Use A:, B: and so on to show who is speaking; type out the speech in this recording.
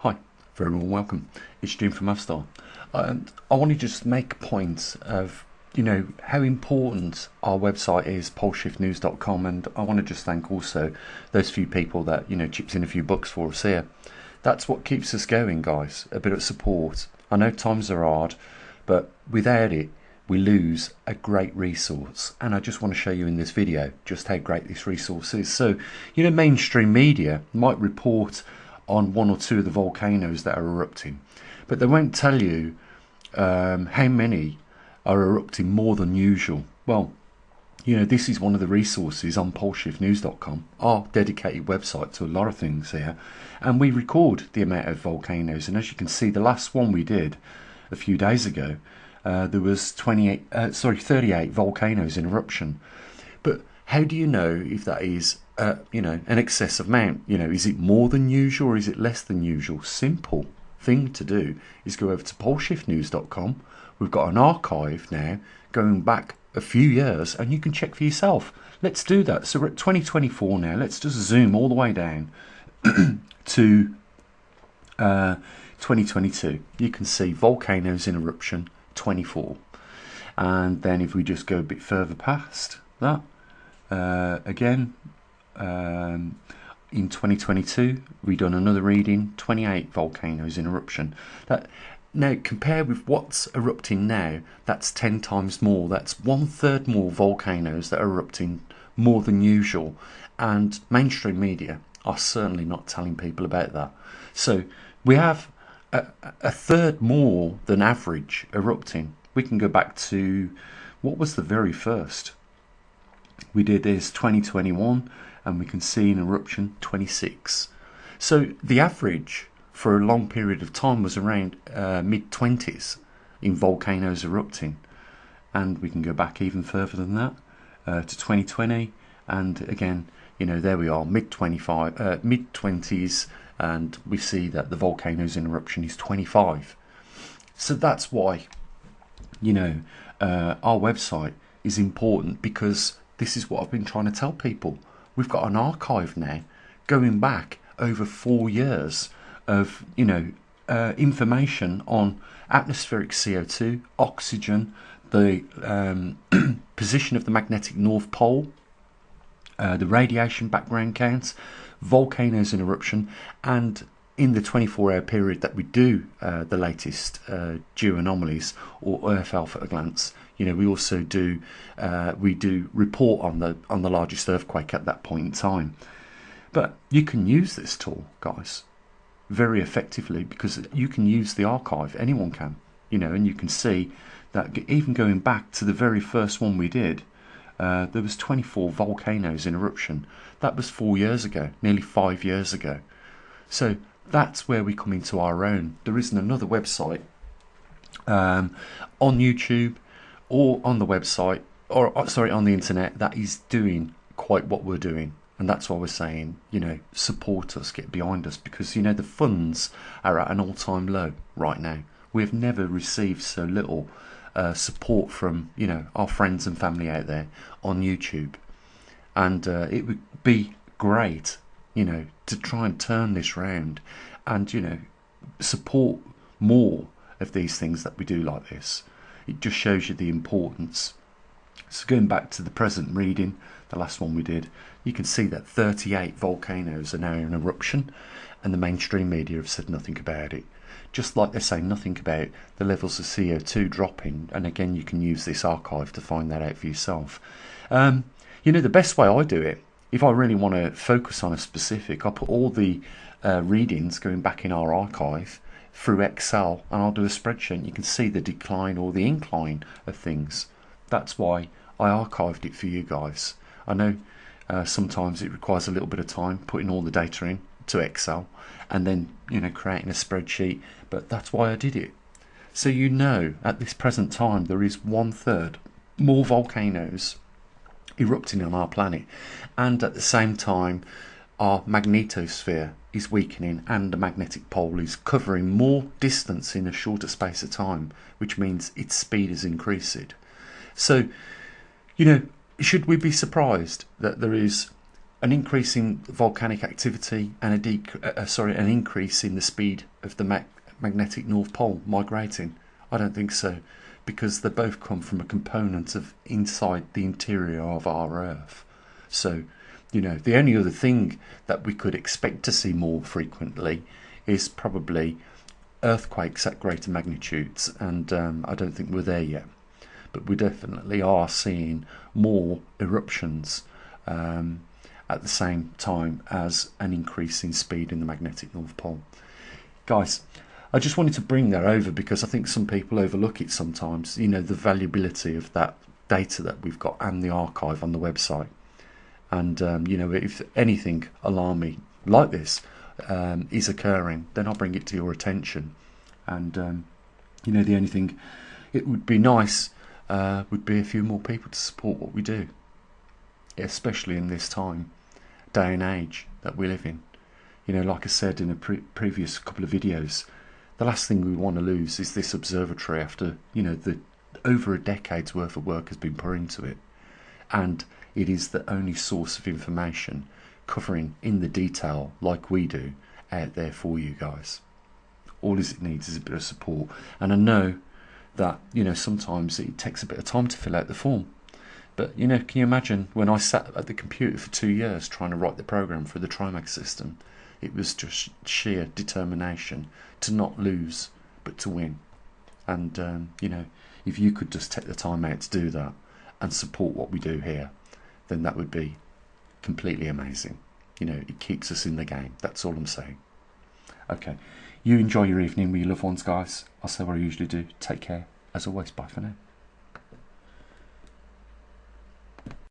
A: Hi, very warm welcome. It's Jim from Avstar. And I want to just make a point of, how important our website is, poleshiftnews.com, and I want to just thank also those few people that, chips in a few bucks for us here. That's what keeps us going, guys, a bit of support. I know times are hard, but without it, we lose a great resource, and I just want to show you in this video just how great this resource is. So, mainstream media might report on one or two of the volcanoes that are erupting, but they won't tell you how many are erupting more than usual. Well, this is one of the resources on poleshiftnews.com, our dedicated website to a lot of things here, and we record the amount of volcanoes. And as you can see, the last one we did a few days ago, there was 38 volcanoes in eruption. But how do you know if that is an excessive amount? Is it more than usual or is it less than usual? Simple thing to do is go over to poleshiftnews.com. We've got an archive now going back a few years, and you can check for yourself. Let's do that. So we're at 2024 now. Let's just zoom all the way down to 2022. You can see volcanoes in eruption 24, and then if we just go a bit further past that, again, in 2022 we done another reading, 28 volcanoes in eruption. That now, compare with what's erupting now, that's 10 times more. That's 1/3 more volcanoes that are erupting more than usual, and mainstream media are certainly not telling people about that. So we have a third more than average erupting. We can go back to what was the very first we did is 2021, and we can see an eruption 26. So the average for a long period of time was around mid-20s in volcanoes erupting, and we can go back even further than that to 2020, and again, there we are, mid-20s, and we see that the volcanoes in eruption is 25. So that's why our website is important, because this is what I've been trying to tell people. We've got an archive now going back over 4 years of information on atmospheric CO2, oxygen, the position of the magnetic North Pole, the radiation background counts, volcanoes in eruption, and in the 24-hour period that we do the latest geo anomalies or Earth alpha at a glance, we also do report on the largest earthquake at that point in time. But you can use this tool, guys, very effectively, because you can use the archive. Anyone can, and you can see that even going back to the very first one we did, there was 24 volcanoes in eruption. That was 4 years ago, nearly 5 years ago. So that's where we come into our own. There isn't another website on YouTube or on the website, or sorry, on the internet, that is doing quite what we're doing. And that's why we're saying, support us, get behind us, because, the funds are at an all-time low right now. We've never received so little support from, our friends and family out there on YouTube. And it would be great, to try and turn this round and, support more of these things that we do like this. It just shows you the importance. So going back to the present reading, the last one we did, you can see that 38 volcanoes are now in eruption, and the mainstream media have said nothing about it. Just like they say nothing about the levels of CO2 dropping, and again, you can use this archive to find that out for yourself. The best way I do it, if I really want to focus on a specific, I put all the readings going back in our archive through Excel, and I'll do a spreadsheet. You can see the decline or the incline of things. That's why I archived it for you guys. I know sometimes it requires a little bit of time putting all the data in to Excel and then creating a spreadsheet, but that's why I did it. So at this present time there is 1/3 more volcanoes erupting on our planet, and at the same time our magnetosphere is weakening and the magnetic pole is covering more distance in a shorter space of time, which means its speed is increased. So should we be surprised that there is an increase in volcanic activity and an increase in the speed of the magnetic North Pole migrating? I don't think so, because they both come from a component of inside the interior of our Earth. So, you know, the only other thing that we could expect to see more frequently is probably earthquakes at greater magnitudes, and I don't think we're there yet. But we definitely are seeing more eruptions at the same time as an increase in speed in the magnetic North Pole. Guys, I just wanted to bring that over because I think some people overlook it sometimes, you know, the valuability of that data that we've got and the archive on the website. And, you know, if anything alarming like this is occurring, then I'll bring it to your attention. And, you know, the only thing it would be nice would be a few more people to support what we do, especially in this day and age that we live in. You know, like I said in a previous couple of videos, the last thing we want to lose is this observatory after, you know, over a decade's worth of work has been put into it. And it is the only source of information covering in the detail, like we do, out there for you guys. All it needs is a bit of support. And I know that, you know, sometimes it takes a bit of time to fill out the form. But, you know, can you imagine when I sat at the computer for 2 years trying to write the program for the Trimax system? It was just sheer determination to not lose, but to win. And, you know, if you could just take the time out to do that and support what we do here, then that would be completely amazing. You know, it keeps us in the game. That's all I'm saying. Okay, you enjoy your evening with your loved ones, guys. I'll say what I usually do. Take care. As always, bye for now.